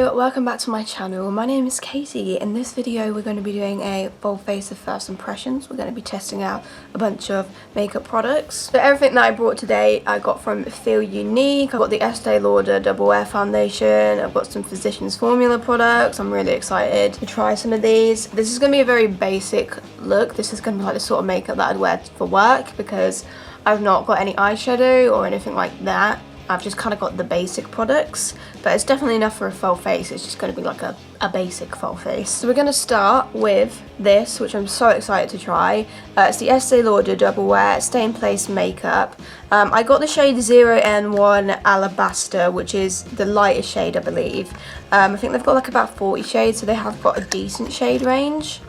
Hello, welcome back to my channel. My name is Katie. In this video we're going to be doing a full face of first impressions. We're going to be testing out a bunch of makeup products. So everything that I brought today I got from Feel Unique. I've got the Estee Lauder Double Wear Foundation. I've got some Physicians Formula products. I'm really excited to try some of these. This is going to be a very basic look. This is going to be like the sort of makeup that I'd wear for work because I've not got any eyeshadow or anything like that. I've just kind of got the basic products, but it's definitely enough for a full face. It's just going to be like a basic full face. So we're going to start with this, which I'm so excited to try. It's the Estee Lauder Double Wear Stay in Place Makeup. I got the shade 0N1 Alabaster, which is the lightest shade, I believe. I think they've got like about 40 shades, so they have got a decent shade range.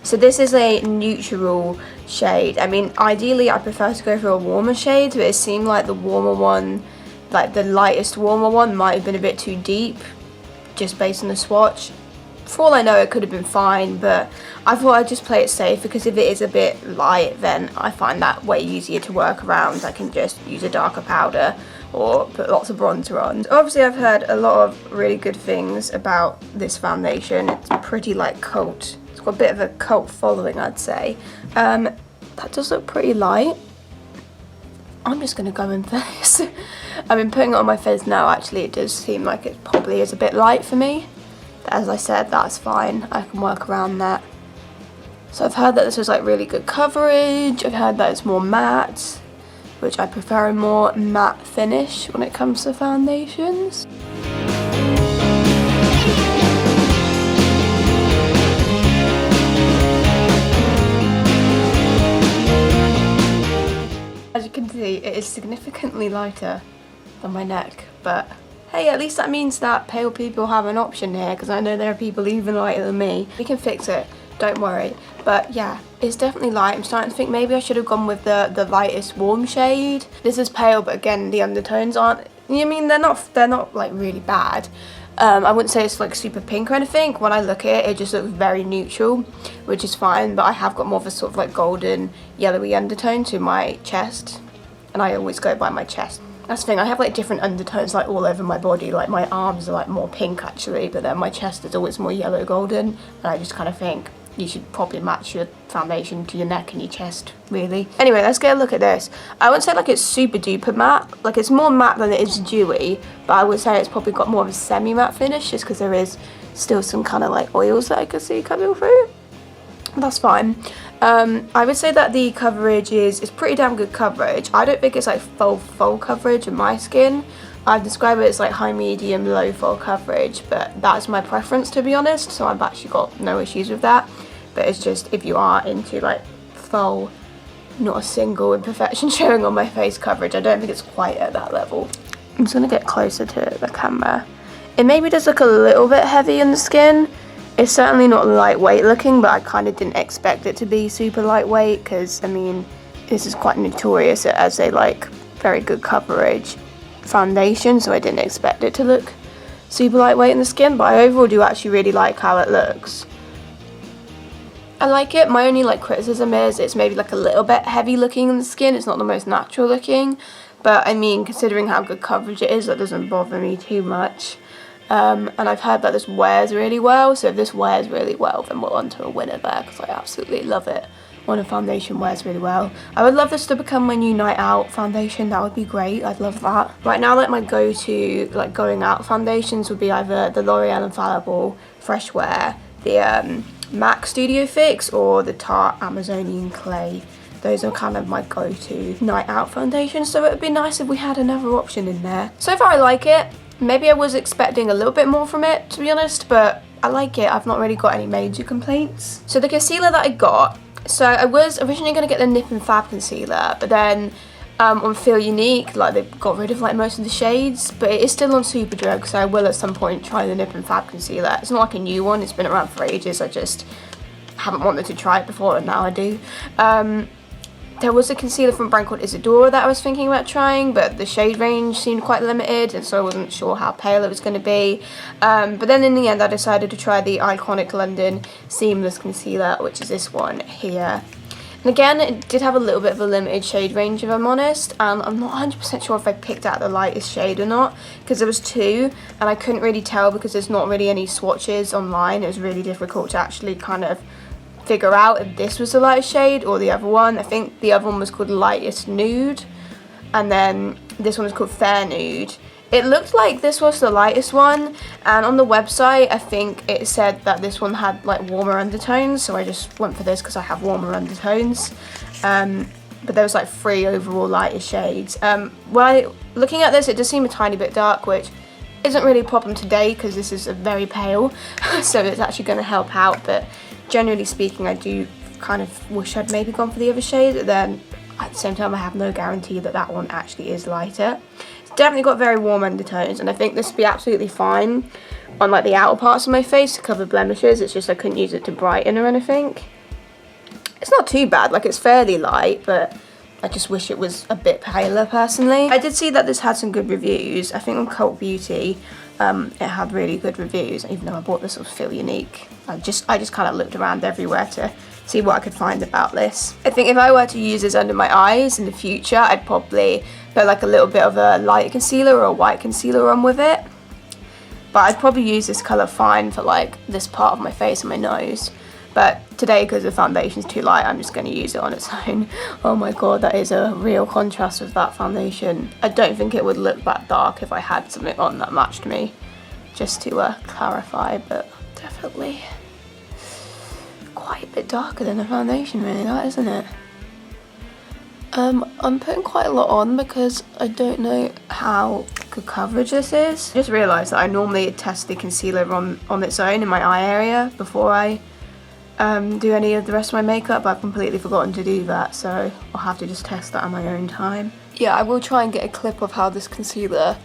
So this is a neutral shade. I mean, ideally I prefer to go for a warmer shade, but it seemed like the warmer one, like the lightest warmer one, might have been a bit too deep, just based on the swatch. For all I know, it could have been fine, but I thought I'd just play it safe because if it is a bit light, then I find that way easier to work around. I can just use a darker powder or put lots of bronzer on. Obviously, I've heard a lot of really good things about this foundation. It's pretty like cult. It's got a bit of a cult following, I'd say. That does look pretty light. I'm just going to go in for this. I've been putting it on my face now. Actually, it does seem like it probably is a bit light for me. But as I said, that's fine. I can work around that. So I've heard that this is like really good coverage. I've heard that it's more matte, which I prefer a more matte finish when it comes to foundations. As you can see, it is significantly lighter than my neck, but hey, at least that means that pale people have an option here, because I know there are people even lighter than me. We can fix it, don't worry. But yeah, it's definitely light. I'm starting to think maybe I should have gone with the lightest warm shade. This is pale, but again, the undertones aren't, I mean, they're not like really bad. I wouldn't say it's like super pink or anything. When I look at it, it just looks very neutral, which is fine, but I have got more of a sort of like golden yellowy undertone to my chest, and I always go by my chest. That's the thing, I have like different undertones like all over my body. Like my arms are like more pink actually, but then my chest is always more yellow golden, and I just kind of think you should probably match your foundation to your neck and your chest, really. Anyway, let's get a look at this. I wouldn't say like it's super duper matte. Like it's more matte than it is dewy, but I would say it's probably got more of a semi-matte finish just because there is still some kind of like oils that I could see coming through. That's fine. I would say that the coverage is pretty damn good coverage. I don't think it's like full coverage of my skin. I've described it as like high, medium, low full coverage, but that's my preference, to be honest, so I've actually got no issues with that. But it's just if you are into like full, not a single imperfection showing on my face coverage, I don't think it's quite at that level. I'm just gonna get closer to the camera. It maybe does look a little bit heavy in the skin. It's certainly not lightweight looking, but I kind of didn't expect it to be super lightweight because, I mean, this is quite notorious as a like very good coverage foundation, so I didn't expect it to look super lightweight in the skin, but I overall do actually really like how it looks. I like it. My only like criticism is it's maybe like a little bit heavy looking in the skin. It's not the most natural looking, but I mean, considering how good coverage it is, that doesn't bother me too much. And I've heard that this wears really well, so if this wears really well, then we're on to a winner there, because I absolutely love it when a foundation wears really well. I would love this to become my new night out foundation. That would be great. I'd love that. Right now, like my go-to like going out foundations would be either the L'Oreal Infallible Fresh Wear, the MAC Studio Fix, or the Tarte Amazonian Clay. Those are kind of my go-to night out foundations, so it would be nice if we had another option in there. So far I like it. Maybe I was expecting a little bit more from it, to be honest, but I like it. I've not really got any major complaints. So the concealer that I got, so I was originally going to get the Nip and Fab concealer, but then on Feel Unique, like they got rid of like most of the shades, but it is still on Superdrug, so I will at some point try the Nip and Fab concealer. It's not like a new one, it's been around for ages, I just haven't wanted to try it before, and now I do. There was a concealer from a brand called Isadora that I was thinking about trying, but the shade range seemed quite limited, and so I wasn't sure how pale it was going to be. But then in the end, I decided to try the Iconic London Seamless Concealer, which is this one here. And again, it did have a little bit of a limited shade range, if I'm honest, and I'm not 100% sure if I picked out the lightest shade or not, because there was two, and I couldn't really tell because there's not really any swatches online. It was really difficult to actually kind of figure out if this was the lightest shade or the other one. I think the other one was called Lightest Nude, and then this one was called Fair Nude. It looked like this was the lightest one, and on the website I think it said that this one had like warmer undertones, so I just went for this because I have warmer undertones. But there was like 3 overall lightest shades. Looking at this, it does seem a tiny bit dark, which isn't really a problem today because this is a very pale, so it's actually going to help out. But generally speaking, I do kind of wish I'd maybe gone for the other shade, but then at the same time I have no guarantee that that one actually is lighter. Definitely got very warm undertones, and I think this would be absolutely fine on like the outer parts of my face to cover blemishes. It's just I couldn't use it to brighten or anything. It's not too bad, like it's fairly light, but I just wish it was a bit paler personally. I did see that this had some good reviews. I think on Cult Beauty it had really good reviews, even though I bought this, it was Feel Unique. I just kind of looked around everywhere to see what I could find about this. I think if I were to use this under my eyes in the future, I'd probably put like a little bit of a light concealer or a white concealer on with it. But I'd probably use this colour fine for like this part of my face and my nose. But today, because the foundation's too light, I'm just going to use it on its own. Oh my god, that is a real contrast with that foundation. I don't think it would look that dark if I had something on that matched me. Just to clarify, but definitely quite a bit darker than the foundation, really, that, isn't it? I'm putting quite a lot on because I don't know how good coverage this is. I just realised that I normally test the concealer on its own in my eye area before I do any of the rest of my makeup, but I've completely forgotten to do that, so I'll have to just test that on my own time. Yeah, I will try and get a clip of how this concealer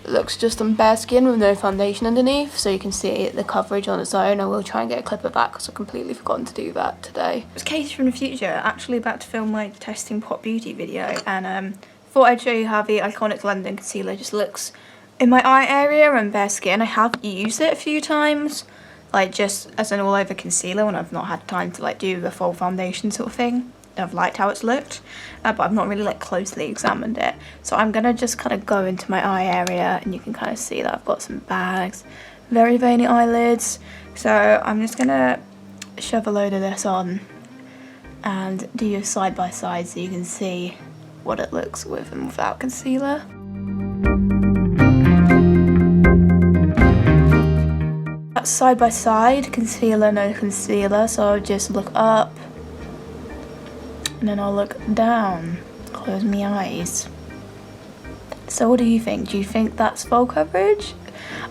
looks just on bare skin with no foundation underneath, so you can see the coverage on its own. I will try and get a clip of that because I've completely forgotten to do that today. It's Katie from the future, actually about to film my testing Pot Beauty video, and thought I'd show you how the Iconic London concealer just looks in my eye area and bare skin. I have used it a few times, like just as an all over concealer when I've not had time to like do the full foundation sort of thing. I've liked how it's looked, but I've not really like closely examined it. So I'm gonna just kind of go into my eye area, and you can kind of see that I've got some bags, very veiny eyelids. So I'm just gonna shove a load of this on and do a side by side so you can see what it looks with and without concealer. That's side by side, concealer, no concealer. So I'll just look up, and then I'll look down, close my eyes. So what do you think? Do you think that's full coverage?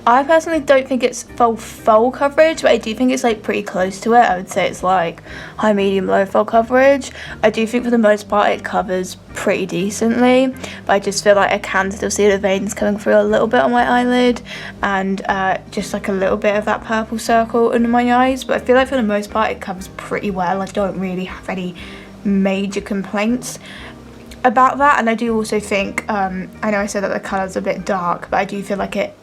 I personally don't think it's full coverage, but I do think it's like pretty close to it. I would say it's like high, medium, low full coverage. I do think for the most part it covers pretty decently, but I just feel like I can still see the veins coming through a little bit on my eyelid, and just like a little bit of that purple circle under my eyes. But I feel like for the most part it covers pretty well. I don't really have any major complaints about that. And I do also think, I know I said that the colour's a bit dark, but I do feel like it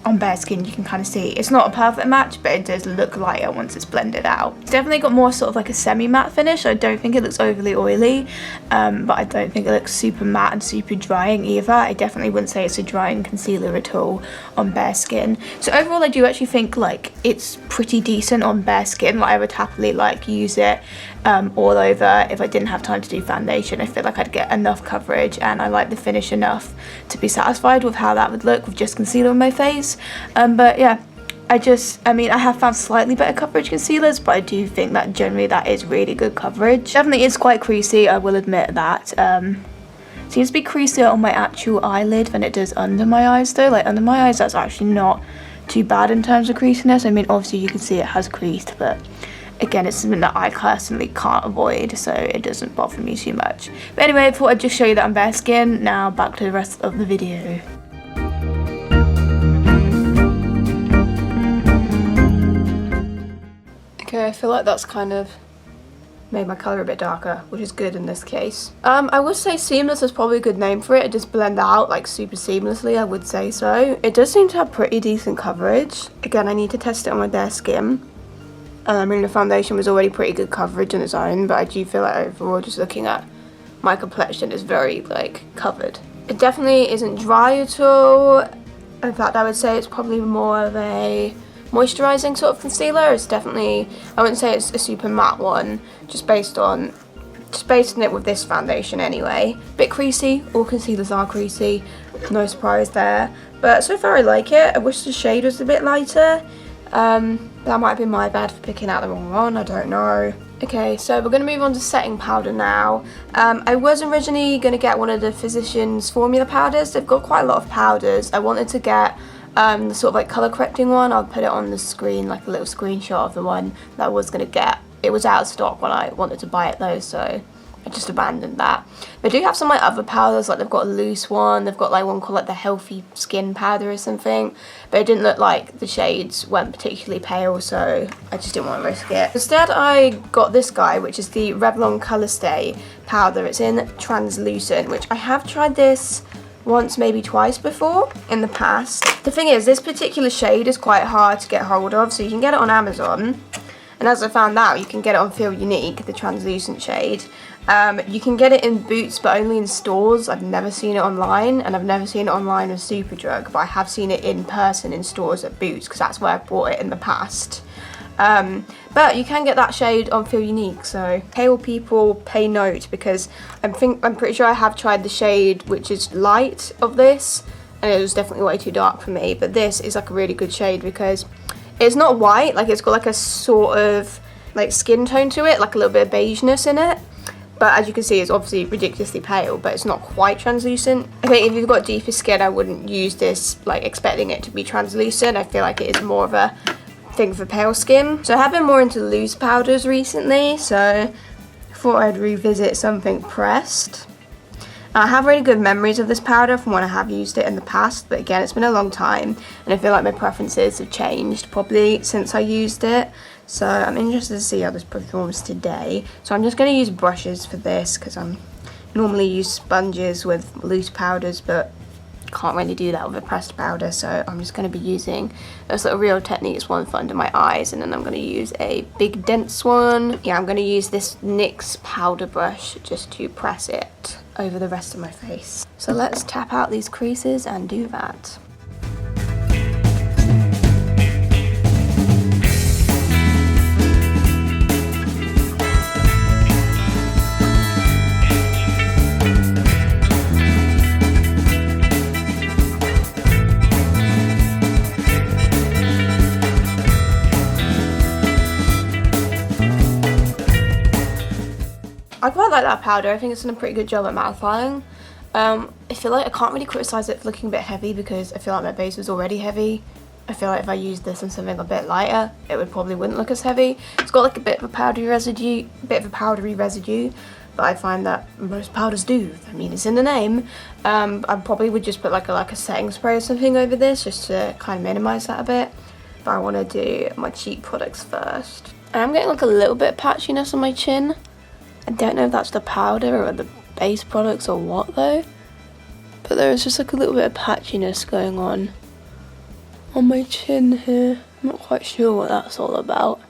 on bare skin you can kind of see it's not a perfect match, but it does look lighter once it's blended out. It's definitely got more sort of like a semi-matte finish. I don't think it looks overly oily, but I don't think it looks super matte and super drying either. I definitely wouldn't say it's a drying concealer at all on bare skin. So overall I do actually think like it's pretty decent on bare skin. Like I would happily like use it all over if I didn't have time to do foundation. I feel like I'd get enough coverage, and I like the finish enough to be satisfied with how that would look with just concealer on my face. But yeah, I mean I have found slightly better coverage concealers, but I do think that generally that is really good coverage. Definitely is quite creasy, I will admit that. Seems to be creasier on my actual eyelid than it does under my eyes though. Like under my eyes that's actually not too bad in terms of creasiness. I mean obviously you can see it has creased, but again, it's something that I personally can't avoid, so it doesn't bother me too much. But anyway, I thought I'd just show you that on bare skin. Now back to the rest of the video. Okay, I feel like that's kind of made my colour a bit darker, which is good in this case. I would say seamless is probably a good name for it. It just blends out like super seamlessly, I would say so. It does seem to have pretty decent coverage. Again, I need to test it on my bare skin. I mean, the foundation was already pretty good coverage on its own, but I do feel like overall, just looking at my complexion, is very, like, covered. It definitely isn't dry at all. In fact, I would say it's probably more of a moisturising sort of concealer. It's definitely, I wouldn't say it's a super matte one, just based on it with this foundation anyway. Bit creasy, all concealers are creasy, no surprise there. But so far I like it. I wish the shade was a bit lighter. That might have been my bad for picking out the wrong one, I don't know. Okay, so we're going to move on to setting powder now. I was originally going to get one of the Physicians Formula powders. They've got quite a lot of powders. I wanted to get the sort of like colour correcting one. I'll put it on the screen, like a little screenshot of the one that I was going to get. It was out of stock when I wanted to buy it though, so I just abandoned that. They do have some like other powders, like they've got a loose one, they've got like one called like the Healthy Skin Powder or something, but it didn't look like the shades weren't particularly pale, so I just didn't want to risk it. Instead I got this guy, which is the Revlon Colour Stay powder. It's in translucent, which I have tried this once, maybe twice before in the past. The thing is, this particular shade is quite hard to get hold of, so you can get it on Amazon. And as I found out, you can get it on Feel Unique, the translucent shade. You can get it in Boots, but only in stores. I've never seen it online, and I've never seen it online with Superdrug, but I have seen it in person in stores at Boots, because that's where I bought it in the past. But you can get that shade on Feel Unique, so pale people pay note, because I'm pretty sure I have tried the shade which is light of this, and it was definitely way too dark for me, but this is like a really good shade because it's not white, like it's got like a sort of like skin tone to it, like a little bit of beigeness in it. But as you can see, it's obviously ridiculously pale, but it's not quite translucent. I think if you've got deeper skin, I wouldn't use this like expecting it to be translucent. I feel like it is more of a thing for pale skin. So I have been more into loose powders recently, so I thought I'd revisit something pressed. I have really good memories of this powder from when I have used it in the past, but again, it's been a long time, and I feel like my preferences have changed probably since I used it. So I'm interested to see how this performs today. So I'm just going to use brushes for this, because I normally use sponges with loose powders, but can't really do that with a pressed powder, so I'm just going to be using this little Real Techniques one for under my eyes, and then I'm going to use a big dense one. Yeah, I'm going to use this NYX powder brush just to press it over the rest of my face. So let's tap out these creases and do that. I quite like that powder. I think it's done a pretty good job at mattifying. I feel like I can't really criticise it for looking a bit heavy, because I feel like my base was already heavy. I feel like if I used this on something a bit lighter, it probably wouldn't look as heavy. It's got like a bit of a powdery residue, but I find that most powders do. I mean, it's in the name. I probably would just put like a setting spray or something over this, just to kind of minimise that a bit. But I want to do my cheek products first. And I'm getting like a little bit of patchiness on my chin. I don't know if that's the powder or the base products or what though, but there is just like a little bit of patchiness going on my chin here. I'm not quite sure what that's all about.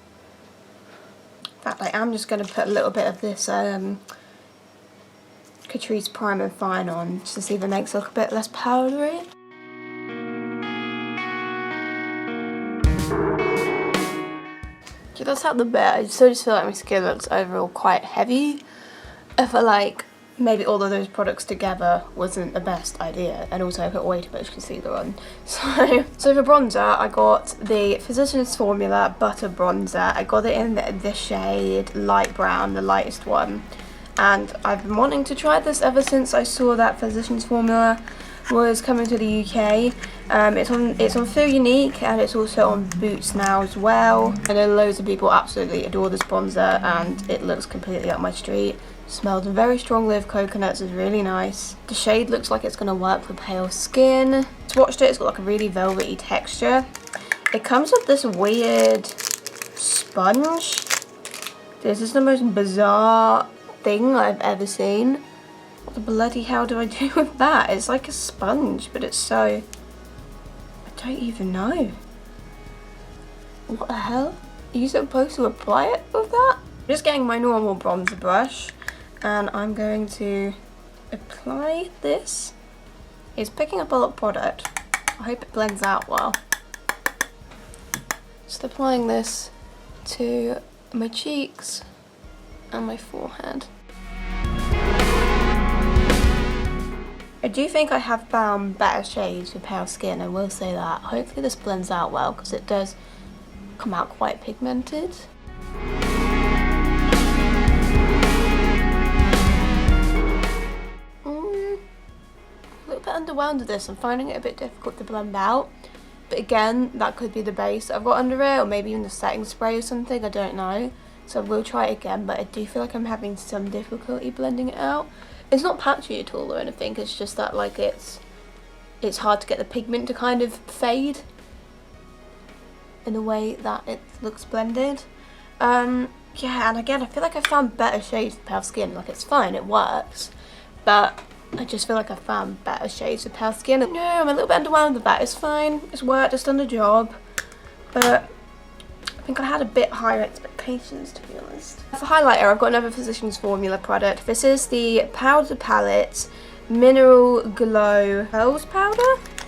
In fact, I am just going to put a little bit of this Catrice Prime and Fine on, just to see if it makes it look a bit less powdery. Okay, that's out the bit. I still just feel like my skin looks overall quite heavy. I feel like maybe all of those products together wasn't the best idea, and also I put way too much concealer on. So for bronzer, I got the Physicians Formula Butter Bronzer. I got it in the shade Light Brown, the lightest one. And I've been wanting to try this ever since I saw that Physicians Formula was coming to the UK. It's on Feel Unique, and it's also on Boots now as well. I know loads of people absolutely adore this bronzer, and it looks completely up my street. Smells very strongly of coconuts, is really nice. The shade looks like it's going to work for pale skin. Swatched it, it's got like a really velvety texture. It comes with this weird sponge. This is the most bizarre thing I've ever seen. What the bloody hell do I do with that? It's like a sponge, but it's so... I don't even know. What the hell? Are you supposed to apply it with that? I'm just getting my normal bronzer brush and I'm going to apply this. It's picking up a lot of product. I hope it blends out well. Just applying this to my cheeks and my forehead. I do think I have found better shades for pale skin, I will say that. Hopefully this blends out well because it does come out quite pigmented. A little bit underwhelmed with this. I'm finding it a bit difficult to blend out. But again, that could be the base I've got under it, or maybe even the setting spray or something, I don't know. So I will try it again, but I do feel like I'm having some difficulty blending it out. It's not patchy at all or anything, it's just that like it's hard to get the pigment to kind of fade in the way that it looks blended. Yeah, and again, I feel like I found better shades for pale skin. Like, it's fine, it works, but I just feel like I found better shades for pale skin. No, I'm a little bit underwhelmed with that. It's fine, it's worked, it's done the job, but I think I had a bit higher expectations, to be honest. For highlighter, I've got another Physicians Formula product. This is the Powder Palette Mineral Glow Pearls Powder.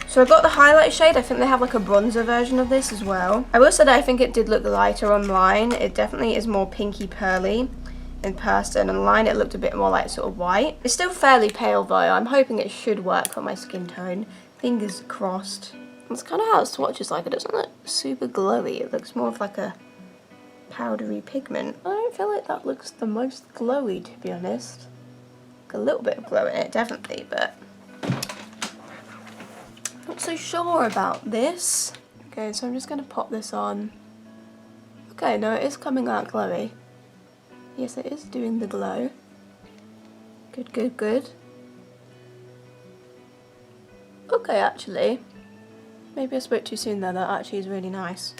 So I got the highlight shade. I think they have like a bronzer version of this as well. I will say that I think it did look lighter online. It definitely is more pinky pearly in person. Online it looked a bit more like sort of white. It's still fairly pale though. I'm hoping it should work on my skin tone. Fingers crossed. That's kind of how the swatch is like. It doesn't look super glowy. It looks more of like a powdery pigment. I don't feel like that looks the most glowy, to be honest. Like a little bit of glow in it, definitely, but not so sure about this. Okay, so I'm just going to pop this on. Okay, no, it is coming out glowy. Yes, it is doing the glow. Good, good, good. Okay, actually. Maybe I spoke too soon there, that actually is really nice.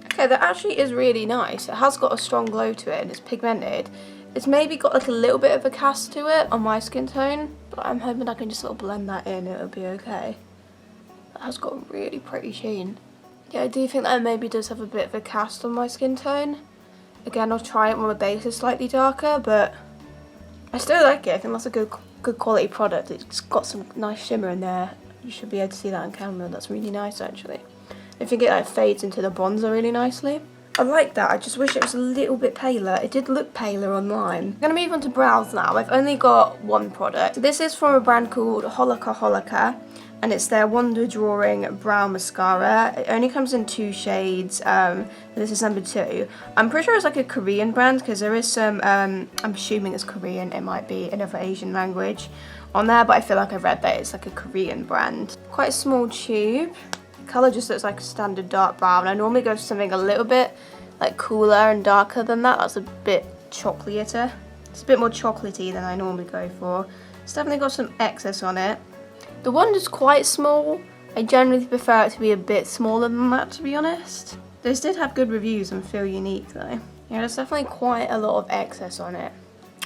Okay, that actually is really nice. It has got a strong glow to it and it's pigmented. It's maybe got like a little bit of a cast to it on my skin tone, but I'm hoping I can just sort of blend that in, it'll be okay. It has got a really pretty sheen. Yeah, I do think that it maybe does have a bit of a cast on my skin tone. Again, I'll try it when my base is slightly darker, but I still like it. I think that's a good quality product. It's got some nice shimmer in there. You should be able to see that on camera. That's really nice actually. I think it like fades into the bronzer really nicely. I like that. I just wish it was a little bit paler. It did look paler online. I'm going to move on to brows now. I've only got one product. So this is from a brand called Holika Holika, and it's their Wonder Drawing Brow Mascara. It only comes in 2 shades. This is number 2. I'm pretty sure it's like a Korean brand because there is some, I'm assuming it's Korean, it might be another Asian language on there, but I feel like I've read that it's like a Korean brand. Quite a small tube. The colour just looks like a standard dark brown. I normally go for something a little bit like cooler and darker than that. That's a bit chocolatey. It's a bit more chocolatey than I normally go for. It's definitely got some excess on it. The one is quite small. I generally prefer it to be a bit smaller than that, to be honest. Those did have good reviews and feel unique though. Yeah, there's definitely quite a lot of excess on it.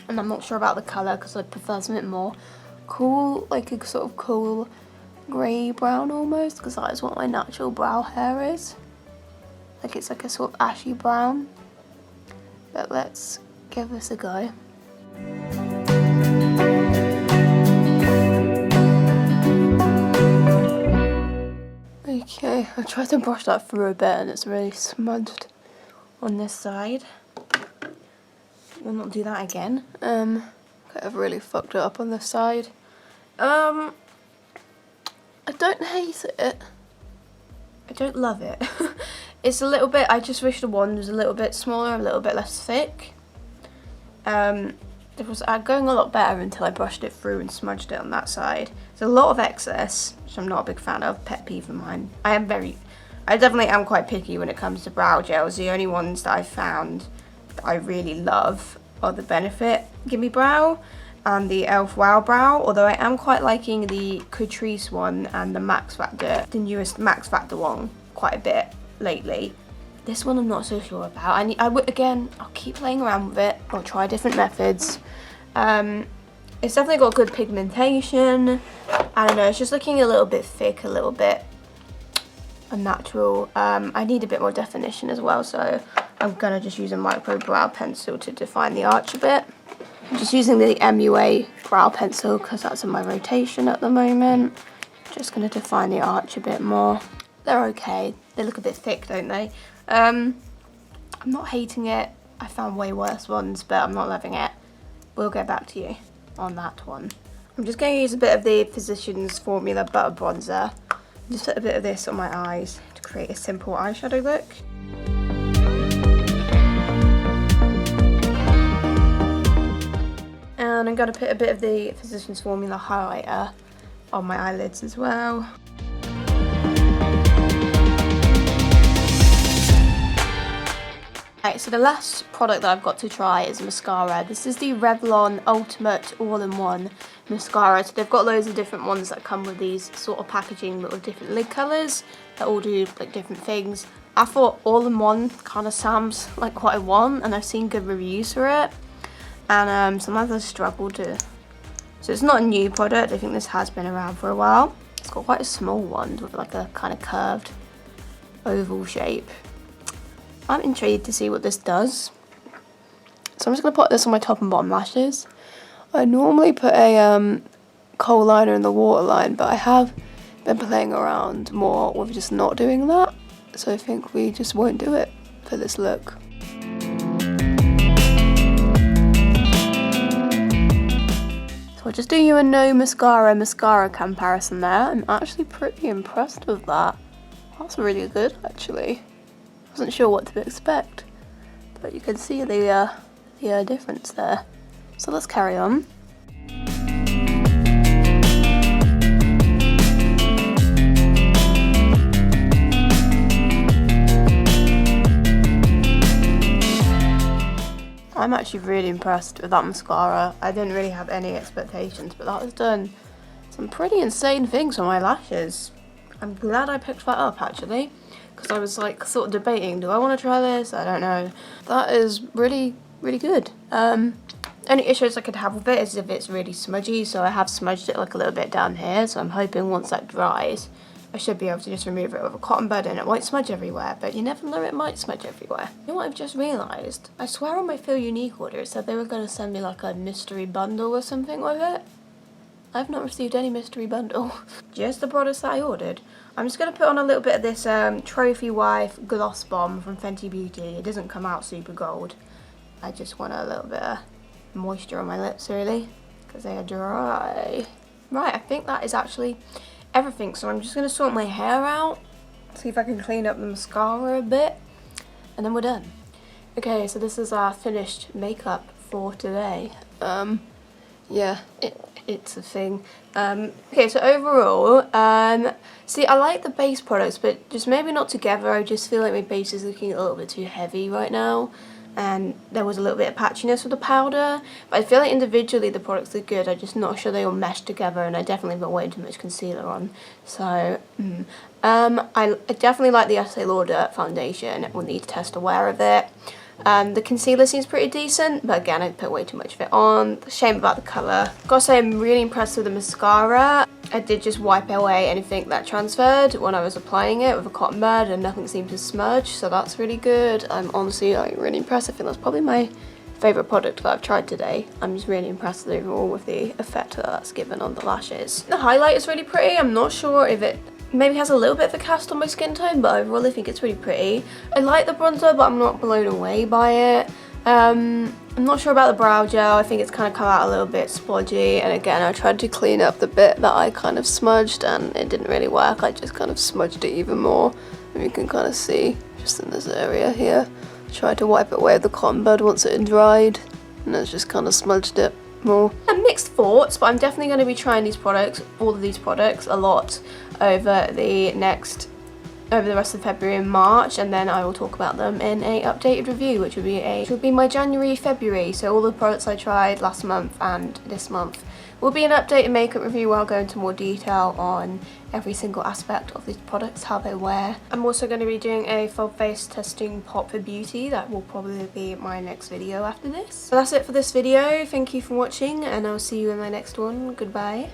And I'm not sure about the colour because I prefer something more cool, like a sort of cool grey brown almost, because that is what my natural brow hair is. Like it's like a sort of ashy brown. But let's give this a go. Okay, I tried to brush that through a bit and it's really smudged on this side. We'll not do that again. Okay, I've really fucked it up on this side. I don't hate it. I don't love it. It's a little bit, I just wish the wand was a little bit smaller, a little bit less thick. It was going a lot better until I brushed it through and smudged it on that side. There's a lot of excess, which I'm not a big fan of, pet peeve of mine. I definitely am quite picky when it comes to brow gels. The only ones that I've found that I really love are the Benefit Gimme Brow and the e.l.f. Wow Brow, although I am quite liking the Catrice one and the Max Factor, the newest Max Factor one, quite a bit lately. This one I'm not so sure about. Again, I'll keep playing around with it. I'll try different methods. It's definitely got good pigmentation. I don't know, it's just looking a little bit thick, a little bit a natural. I need a bit more definition as well, so I'm gonna just use a micro brow pencil to define the arch a bit. I'm just using the MUA brow pencil because that's in my rotation at the moment. Just gonna define the arch a bit more. They're okay. They look a bit thick, don't they? I'm not hating it. I found way worse ones, but I'm not loving it. We'll get back to you on that one. I'm just going to use a bit of the Physicians Formula Butter Bronzer. Just put a bit of this on my eyes to create a simple eyeshadow look. And I'm going to put a bit of the Physicians Formula highlighter on my eyelids as well. Right, so the last product that I've got to try is mascara. This is the Revlon Ultimate All-in-One Mascara. So they've got loads of different ones that come with these sort of packaging but with different lid colours that all do like different things. I thought all-in-one kind of sounds like what I want, and I've seen good reviews for it. And sometimes I struggle to... So it's not a new product, I think this has been around for a while. It's got quite a small one with like a kind of curved oval shape. I'm intrigued to see what this does. So I'm just going to put this on my top and bottom lashes. I normally put a kohl liner in the waterline, but I have been playing around more with just not doing that. So I think we just won't do it for this look. So I'll just do you a no mascara comparison there. I'm actually pretty impressed with that. That's really good, actually. Wasn't sure what to expect, but you can see the difference there. So let's carry on. I'm actually really impressed with that mascara. I didn't really have any expectations, but that has done some pretty insane things on my lashes. I'm glad I picked that up actually, because I was like sort of debating, do I want to try this? I don't know. That is really, really good. Only issues I could have with it is if it's really smudgy, so I have smudged it like a little bit down here, so I'm hoping once that dries, I should be able to just remove it with a cotton bud and it won't smudge everywhere, but you never know, it might smudge everywhere. You know what I've just realised? I swear on my Feel Unique order it said they were going to send me like a mystery bundle or something with it. I've not received any mystery bundle. Just the products that I ordered. I'm just going to put on a little bit of this Trophy Wife Gloss Bomb from Fenty Beauty. It doesn't come out super gold. I just want a little bit of moisture on my lips really, because they are dry. Right, I think that is actually everything. So I'm just going to sort my hair out, see if I can clean up the mascara a bit, and then we're done. Okay, so this is our finished makeup for today. Yeah, it's a thing. Okay, so overall, see, I like the base products, but just maybe not together. I just feel like my base is looking a little bit too heavy right now, and there was a little bit of patchiness with the powder, but I feel like individually the products are good. I'm just not sure they all mesh together, and I definitely put way too much concealer on. So, I definitely like the Estee Lauder foundation. We'll need to test aware of it. The concealer seems pretty decent, but again I put way too much of it on. Shame about the colour. Gotta say I'm really impressed with the mascara. I did just wipe away anything that transferred when I was applying it with a cotton bud and nothing seemed to smudge, so that's really good. I'm honestly like really impressed. I think that's probably my favourite product that I've tried today. I'm just really impressed overall with the effect that that's given on the lashes. The highlight is really pretty. I'm not sure if it maybe has a little bit of a cast on my skin tone, but overall I think it's really pretty. I like the bronzer, but I'm not blown away by it. I'm not sure about the brow gel. I think it's kind of come out a little bit splodgy, and again I tried to clean up the bit that I kind of smudged and it didn't really work. I just kind of smudged it even more, and you can kind of see just in this area here. I tried to wipe it away with the cotton bud once it had dried, and it's just kind of smudged it more. Mixed thoughts, but I'm definitely going to be trying these products, all of these products, a lot over the rest of February and March, and then I will talk about them in a updated review, which will be my January-February. So all the products I tried last month and this month will be an updated makeup review where I'll go into more detail on every single aspect of these products, how they wear. I'm also going to be doing a full face testing pot for beauty. That will probably be my next video after this. So that's it for this video. Thank you for watching, and I'll see you in my next one. Goodbye.